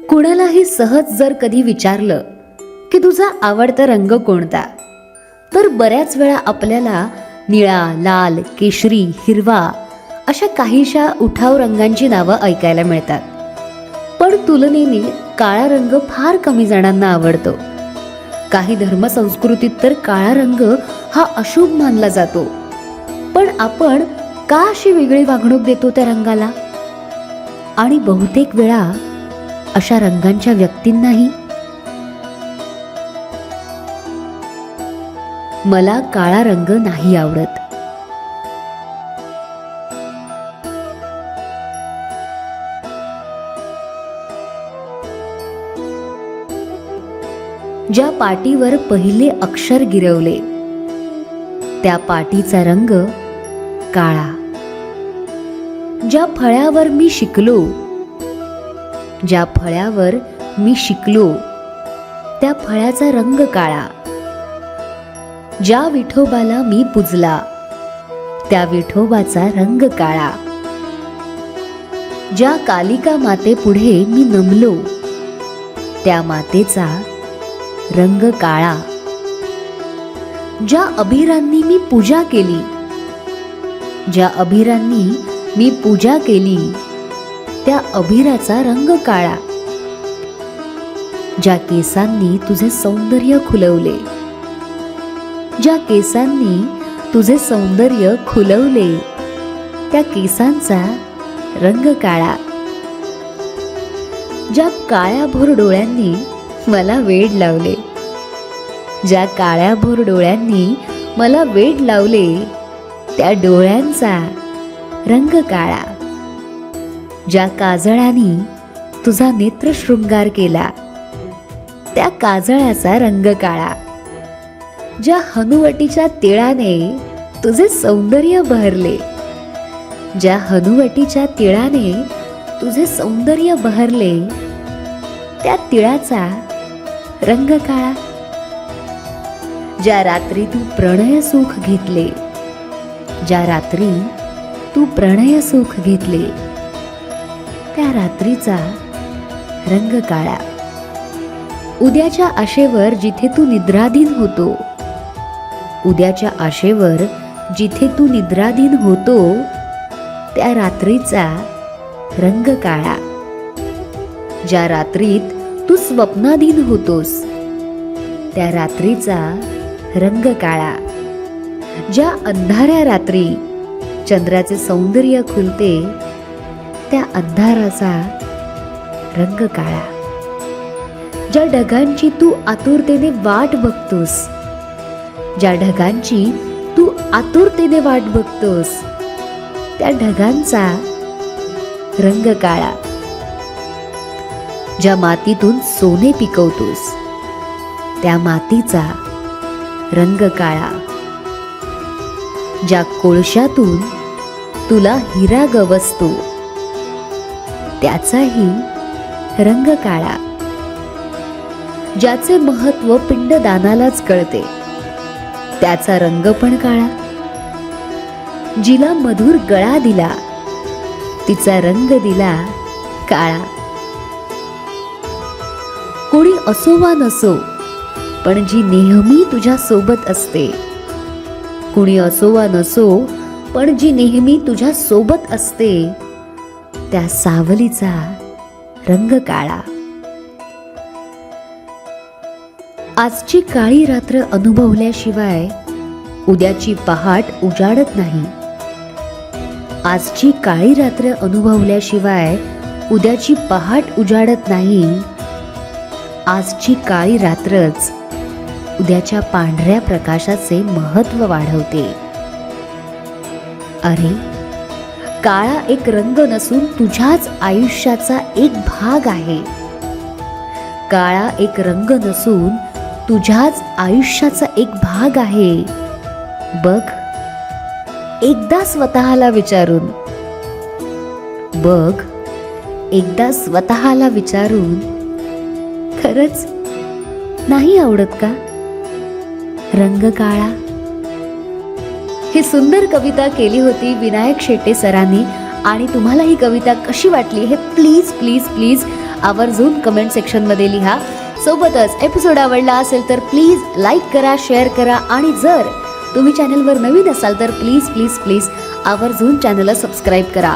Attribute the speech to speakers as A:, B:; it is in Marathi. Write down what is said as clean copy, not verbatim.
A: कुणालाही सहज जर कधी विचारलं की तुझा आवडता रंग कोणता, तर बऱ्याच वेळा आपल्याला निळा, लाल, केशरी, हिरवा अशा काहीशा उठाव रंगांची नावं ऐकायला मिळतात. पण तुलनेने काळा रंग फार कमी जणांना आवडतो. काही धर्मसंस्कृतीत तर काळा रंग हा अशुभ मानला जातो. पण आपण का अशी वेगळी वागणूक देतो त्या रंगाला? आणि बहुतेक वेळा अशा रंगांच्या व्यक्तींनाही. मला काळा रंग नाही आवडत. ज्या पाटीवर पहिले अक्षर गिरवले त्या पाटीचा रंग काळा. ज्या फळ्यावर मी शिकलो त्या फळ्याचा रंग काळा. ज्या विठोबाला मी पूजला त्या विठोबाचा रंग काळा. ज्या कालिका माते पुढे मी नमलो त्या मातेचा रंग काळा. ज्या अभिरांनी मी पूजा केली त्या अभिराचा रंग काळा. ज्या केसांनी तुझे सौंदर्य खुलवले त्या केसांचा रंग काळा. ज्या काळ्याभोर डोळ्यांनी मला वेड लावले त्या डोळ्यांचा रंग काळा. ज्या काजळाने तुझा नेत्रशृंगार केला त्या काजळाचा रंग काळा. ज्या हनुवटीच्या तिळाने तुझे सौंदर्य बहरले त्या तिळाचा रंग काळा. ज्या रात्री तू प्रणय सुख घेतले त्या रात्रीचा रंग काळा. उद्याच्या आशेवर जिथे तू निद्राधीन होतो त्या रात्रीचा रंग काळा. ज्या रात्रीत तू स्वप्नाधीन होतोस त्या रात्रीचा रंग काळा. ज्या अंधाऱ्या रात्री चंद्राचे सौंदर्य खुलते त्या अंधाराचा रंग काळा. ज्या ढगांची तू आतुरतेने वाट बघतोस त्या ढगांचा रंग काळा. ज्या मातीतून सोने पिकवतोस त्या मातीचा रंग काळा. ज्या कोळशातून तुला हिरा गवसतो त्याचाही रंग काळा. ज्याचे महत्व पिंडदानालाच कळते त्याचा रंग पण काळा. जिला मधुर गळा दिला तिचा रंग दिला काळा. कोणी असो वा नसो पण जी नेहमी तुझ्या सोबत असते त्या सावलीचा रंग काळा. आजची काळी रात्र अनुभवल्याशिवाय उद्याची पहाट उजाडत नाही. आजची काळी रात्रच उद्याच्या पांढऱ्या प्रकाशाचे महत्व वाढवते. अरे, काळा एक रंग नसून तुझ्याच आयुष्याचा एक भाग आहे. बघ, एकदा स्वतःला विचारून खरंच नाही आवडत का रंग काळा? ही सुंदर कविता केली होती विनायक शेटे सरांनी. आणि तुम्हाला ही कविता कशी वाटली हे प्लीज प्लीज प्लीज आवर्जून कमेंट सेक्शनमध्ये लिहा. सोबतच एपिसोड आवडला असेल तर प्लीज लाईक करा, शेअर करा आणि जर तुम्ही चॅनलवर नवीन असाल तर प्लीज प्लीज प्लीज आवर्जून चॅनलला सबस्क्राईब करा.